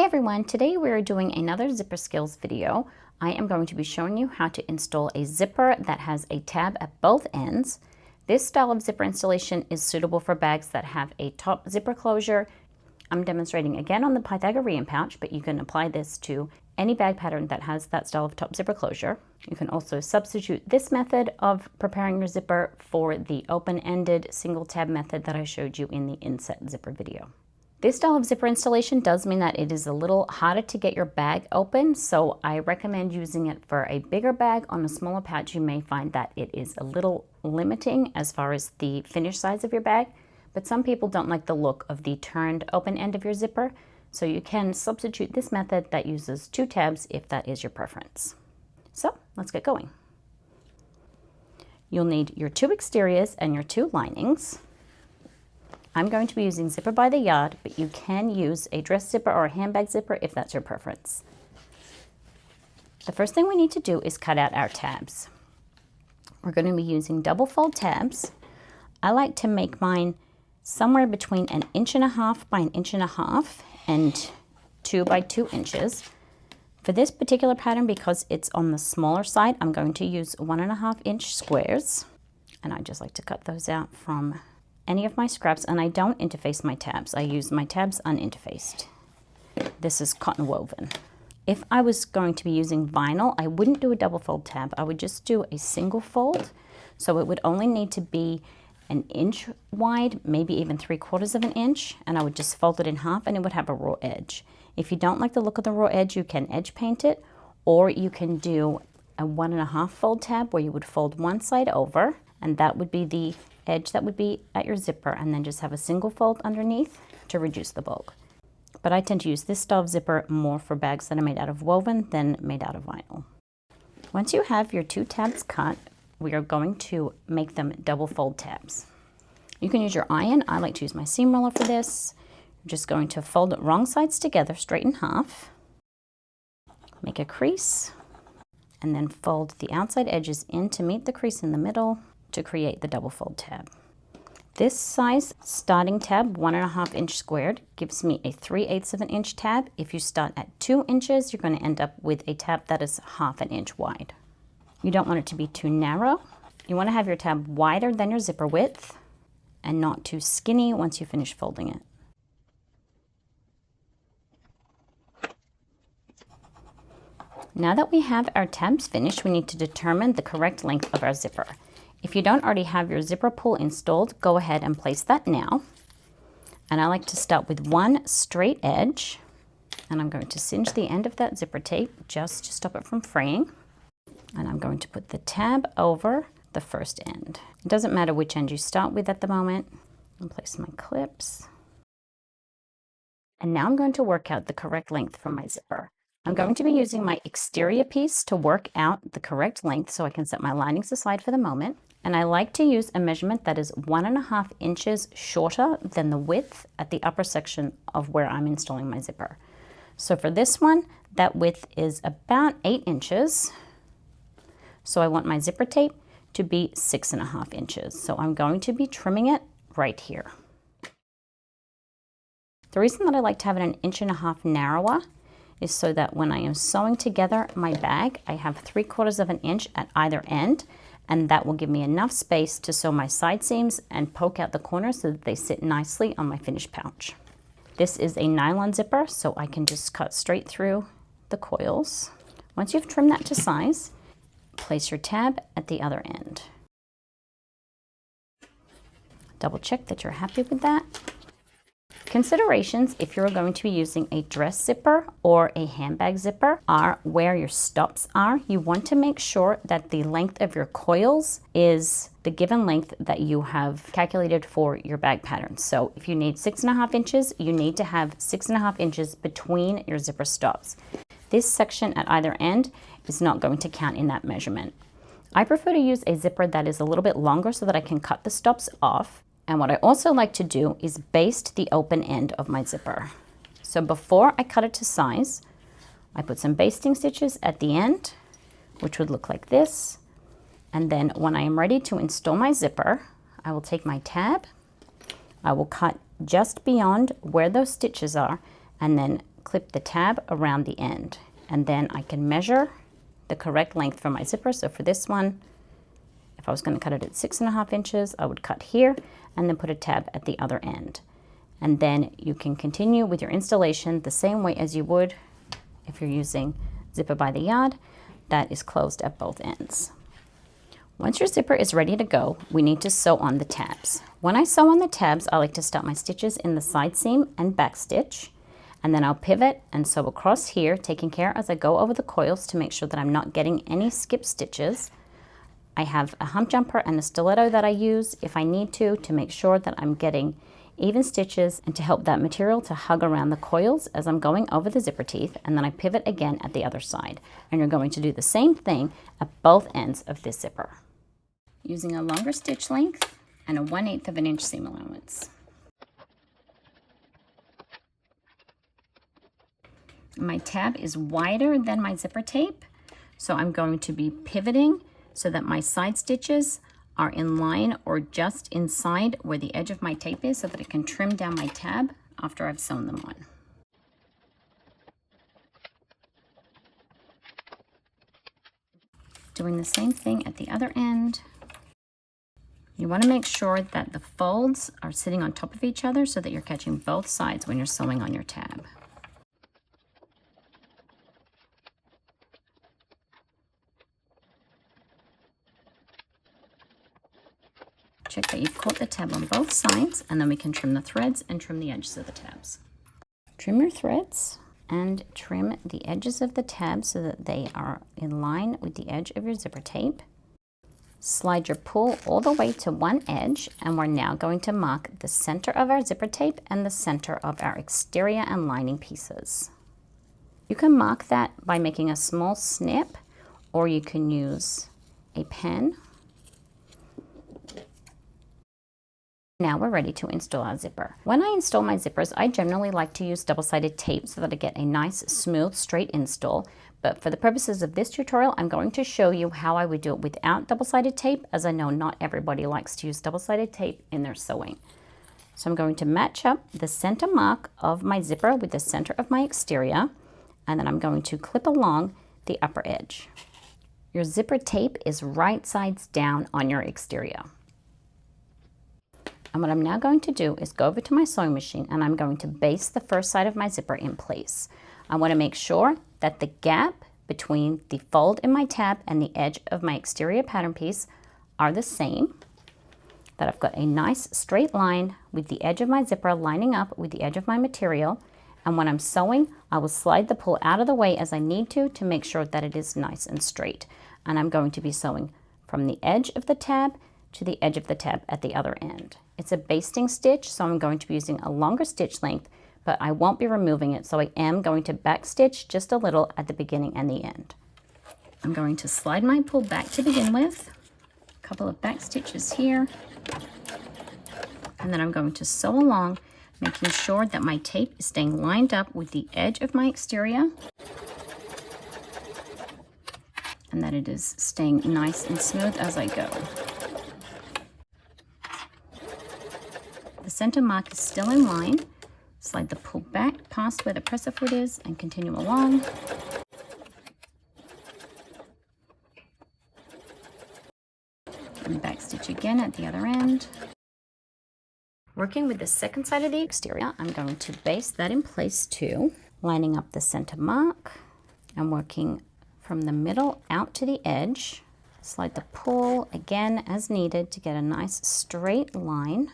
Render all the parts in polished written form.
Hey everyone, today we're doing another zipper skills video. I am going to be showing you how to install a zipper that has a tab at both ends. This style of zipper installation is suitable for bags that have a top zipper closure. I'm demonstrating again on the Pythagorean pouch, but you can apply this to any bag pattern that has that style of top zipper closure. You can also substitute this method of preparing your zipper for the open-ended single tab method that I showed you in the inset zipper video. This style of zipper installation does mean that it is a little harder to get your bag open, so I recommend using it for a bigger bag. On a smaller pouch, you may find that it is a little limiting as far as the finish size of your bag, but some people don't like the look of the turned open end of your zipper, so you can substitute this method that uses two tabs if that is your preference. So let's get going. You'll need your two exteriors and your two linings. I'm going to be using zipper by the yard, but you can use a dress zipper or a handbag zipper if that's your preference. The first thing we need to do is cut out our tabs. We're going to be using double fold tabs. I like to make mine somewhere between 1.5 inches by 1.5 inches and 2 by 2 inches. For this particular pattern, because it's on the smaller side, I'm going to use 1.5 inch squares, and I just like to cut those out from any of my scraps, and I don't interface my tabs. I use my tabs uninterfaced. This is cotton woven. If I was going to be using vinyl, I wouldn't do a double fold tab. I would just do a single fold. So it would only need to be 1 inch wide, maybe even 3/4 inch, and I would just fold it in half and it would have a raw edge. If you don't like the look of the raw edge, you can edge paint it, or you can do a 1.5 fold tab where you would fold one side over, and that would be the edge that would be at your zipper, and then just have a single fold underneath to reduce the bulk. But I tend to use this style of zipper more for bags that are made out of woven than made out of vinyl. Once you have your two tabs cut, we are going to make them double fold tabs. You can use your iron. I like to use my seam roller for this. I'm just going to fold it wrong sides together, straight in half, make a crease, and then fold the outside edges in to meet the crease in the middle to create the double fold tab. This size starting tab, 1.5 inch squared, gives me a 3/8 inch tab. If you start at 2 inches, you're going to end up with a tab that is 1/2 inch wide. You don't want it to be too narrow. You want to have your tab wider than your zipper width and not too skinny once you finish folding it. Now that we have our tabs finished, we need to determine the correct length of our zipper. If you don't already have your zipper pull installed, go ahead and place that now. And I like to start with one straight edge, and I'm going to cinch the end of that zipper tape just to stop it from fraying. And I'm going to put the tab over the first end. It doesn't matter which end you start with at the moment. And place my clips. And now I'm going to work out the correct length for my zipper. I'm going to be using my exterior piece to work out the correct length so I can set my linings aside for the moment. And I like to use a measurement that is 1.5 inches shorter than the width at the upper section of where I'm installing my zipper. So for this one, that width is about 8 inches. So I want my zipper tape to be 6.5 inches. So I'm going to be trimming it right here. The reason that I like to have it 1.5 inches narrower is so that when I am sewing together my bag, I have 3/4 inch at either end, and that will give me enough space to sew my side seams and poke out the corners so that they sit nicely on my finished pouch. This is a nylon zipper, so I can just cut straight through the coils. Once you've trimmed that to size, place your tab at the other end. Double check that you're happy with that. Considerations if you're going to be using a dress zipper or a handbag zipper are where your stops are. You want to make sure that the length of your coils is the given length that you have calculated for your bag pattern. So if you need 6.5 inches, you need to have 6.5 inches between your zipper stops. This section at either end is not going to count in that measurement. I prefer to use a zipper that is a little bit longer so that I can cut the stops off. And what I also like to do is baste the open end of my zipper. So before I cut it to size, I put some basting stitches at the end, which would look like this. And then when I am ready to install my zipper, I will take my tab, I will cut just beyond where those stitches are, and then clip the tab around the end, and then I can measure the correct length for my zipper. So for this one, if I was going to cut it at 6.5 inches, I would cut here and then put a tab at the other end. And then you can continue with your installation the same way as you would if you're using zipper by the yard that is closed at both ends. Once your zipper is ready to go, we need to sew on the tabs. When I sew on the tabs, I like to start my stitches in the side seam and back stitch, and then I'll pivot and sew across here, taking care as I go over the coils to make sure that I'm not getting any skip stitches. I have a hump jumper and a stiletto that I use if I need to make sure that I'm getting even stitches and to help that material to hug around the coils as I'm going over the zipper teeth, and then I pivot again at the other side. And you're going to do the same thing at both ends of this zipper, using a longer stitch length and a 1/8 of an inch seam allowance. My tab is wider than my zipper tape, so I'm going to be pivoting so that my side stitches are in line or just inside where the edge of my tape is, so that it can trim down my tab after I've sewn them on. Doing the same thing at the other end. You want to make sure that the folds are sitting on top of each other so that you're catching both sides when you're sewing on your tab. Check that you've caught the tab on both sides, and then we can trim the threads and trim the edges of the tabs. Trim your threads and trim the edges of the tabs so that they are in line with the edge of your zipper tape. Slide your pull all the way to one edge, and we're now going to mark the center of our zipper tape and the center of our exterior and lining pieces. You can mark that by making a small snip, or you can use a pen. Now we're ready to install our zipper. When I install my zippers, I generally like to use double-sided tape so that I get a nice, smooth, straight install. But for the purposes of this tutorial, I'm going to show you how I would do it without double-sided tape, as I know not everybody likes to use double-sided tape in their sewing. So I'm going to match up the center mark of my zipper with the center of my exterior, and then I'm going to clip along the upper edge. Your zipper tape is right sides down on your exterior. And what I'm now going to do is go over to my sewing machine, and I'm going to baste the first side of my zipper in place. I want to make sure that the gap between the fold in my tab and the edge of my exterior pattern piece are the same, that I've got a nice straight line with the edge of my zipper lining up with the edge of my material. And when I'm sewing, I will slide the pull out of the way as I need to make sure that it is nice and straight. And I'm going to be sewing from the edge of the tab to the edge of the tab at the other end. It's a basting stitch, so I'm going to be using a longer stitch length, but I won't be removing it, so I am going to back stitch just a little at the beginning and the end. I'm going to slide my pull back to begin with, a couple of back stitches here, and then I'm going to sew along, making sure that my tape is staying lined up with the edge of my exterior, and that it is staying nice and smooth as I go. The center mark is still in line. Slide the pull back past where the presser foot is and continue along. And back stitch again at the other end. Working with the second side of the exterior, I'm going to baste that in place too, lining up the center mark and working from the middle out to the edge. Slide the pull again as needed to get a nice straight line.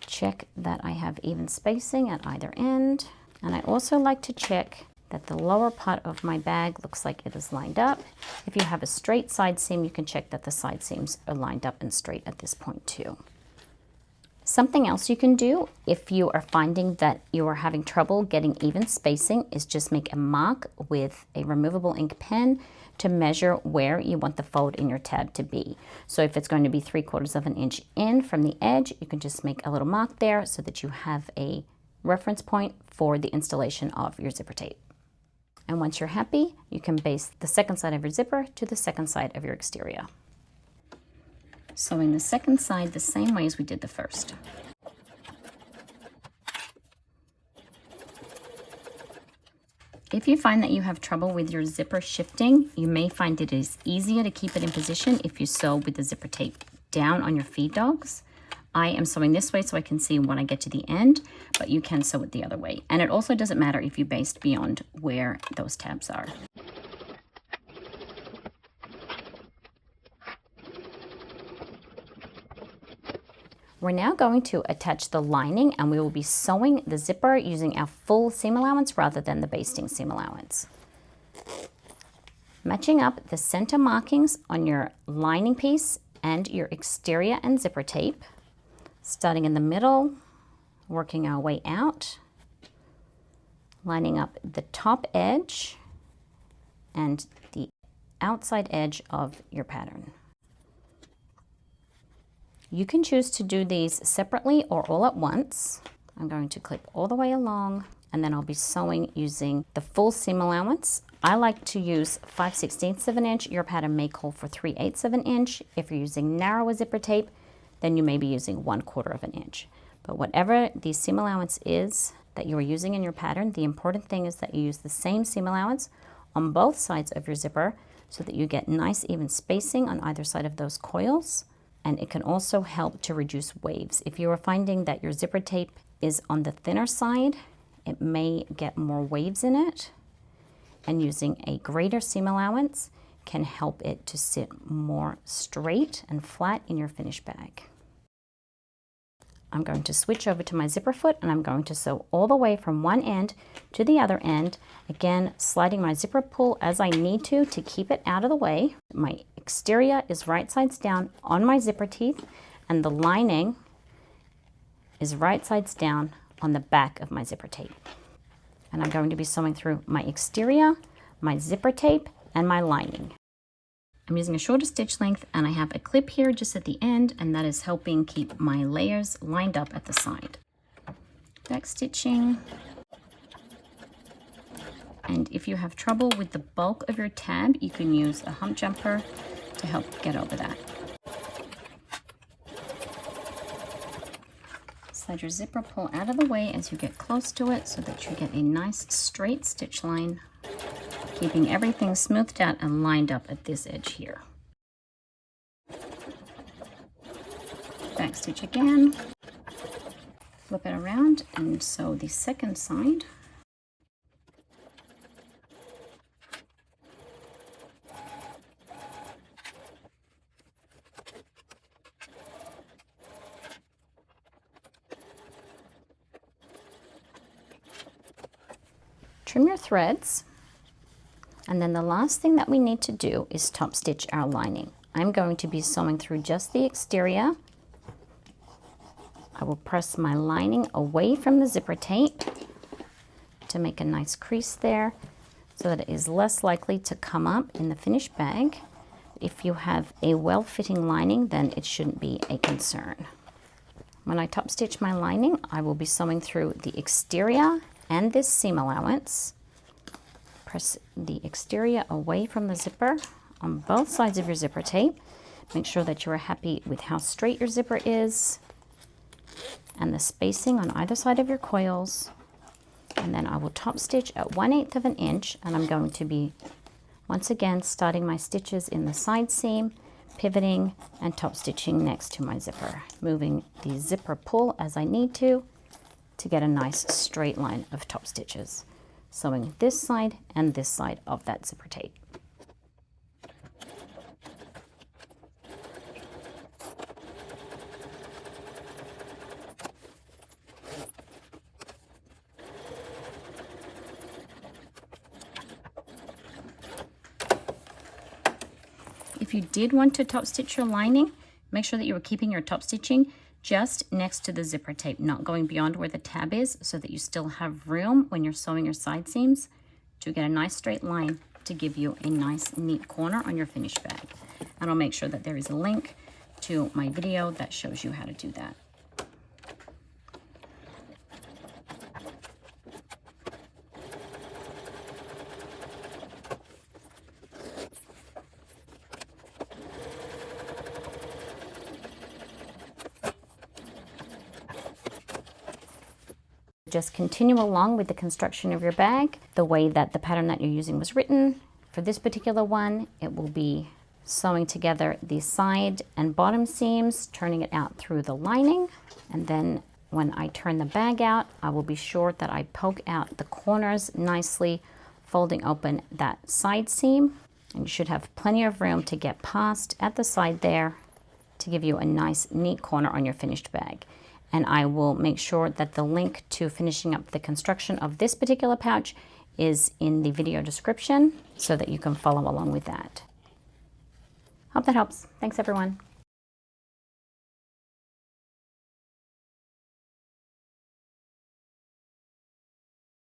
Check that I have even spacing at either end, and I also like to check that the lower part of my bag looks like it is lined up. If you have a straight side seam, you can check that the side seams are lined up and straight at this point too. Something else you can do if you are finding that you are having trouble getting even spacing is just make a mark with a removable ink pen to measure where you want the fold in your tab to be. So if it's going to be 3/4 of an inch in from the edge, you can just make a little mark there so that you have a reference point for the installation of your zipper tape. And once you're happy, you can baste the second side of your zipper to the second side of your exterior. Sewing the second side the same way as we did the first. If you find that you have trouble with your zipper shifting, you may find it is easier to keep it in position if you sew with the zipper tape down on your feed dogs. I am sewing this way so I can see when I get to the end, but you can sew it the other way. And it also doesn't matter if you baste beyond where those tabs are. We're now going to attach the lining, and we will be sewing the zipper using our full seam allowance rather than the basting seam allowance. Matching up the center markings on your lining piece and your exterior and zipper tape, starting in the middle, working our way out, lining up the top edge and the outside edge of your pattern. You can choose to do these separately or all at once. I'm going to clip all the way along, and then I'll be sewing using the full seam allowance. I like to use 5/16 of an inch. Your pattern may call for 3/8 of an inch. If you're using narrower zipper tape, then you may be using 1/4 of an inch. But whatever the seam allowance is that you are using in your pattern, the important thing is that you use the same seam allowance on both sides of your zipper so that you get nice even spacing on either side of those coils. And it can also help to reduce waves. If you are finding that your zipper tape is on the thinner side, it may get more waves in it. And using a greater seam allowance can help it to sit more straight and flat in your finished bag. I'm going to switch over to my zipper foot, and I'm going to sew all the way from one end to the other end, again sliding my zipper pull as I need to keep it out of the way. My exterior is right sides down on my zipper teeth, and the lining is right sides down on the back of my zipper tape. And I'm going to be sewing through my exterior, my zipper tape, and my lining. I'm using a shorter stitch length, and I have a clip here just at the end, and that is helping keep my layers lined up at the side. Back stitching. And if you have trouble with the bulk of your tab, you can use a hump jumper to help get over that. Slide your zipper pull out of the way as you get close to it so that you get a nice straight stitch line, keeping everything smoothed out and lined up at this edge here. Back stitch again, flip it around and sew the second side. Trim your threads. And then the last thing that we need to do is top stitch our lining. I'm going to be sewing through just the exterior. I will press my lining away from the zipper tape to make a nice crease there so that it is less likely to come up in the finished bag. If you have a well-fitting lining, then it shouldn't be a concern. When I top stitch my lining, I will be sewing through the exterior and this seam allowance. Press the exterior away from the zipper on both sides of your zipper tape. Make sure that you are happy with how straight your zipper is and the spacing on either side of your coils. And then I will top stitch at 1/8 of an inch, and I'm going to be once again starting my stitches in the side seam, pivoting and top stitching next to my zipper, moving the zipper pull as I need to get a nice straight line of top stitches, sewing this side and this side of that zipper tape. If you did want to top stitch your lining, make sure that you are keeping your top stitching just next to the zipper tape, not going beyond where the tab is, so that you still have room when you're sewing your side seams to get a nice straight line to give you a nice neat corner on your finished bag. And I'll make sure that there is a link to my video that shows you how to do that. Just continue along with the construction of your bag the way that the pattern that you're using was written. For this particular one, it will be sewing together the side and bottom seams, turning it out through the lining, and then when I turn the bag out, I will be sure that I poke out the corners nicely, folding open that side seam. And you should have plenty of room to get past at the side there to give you a nice, neat corner on your finished bag. And I will make sure that the link to finishing up the construction of this particular pouch is in the video description so that you can follow along with that. Hope that helps. Thanks, everyone.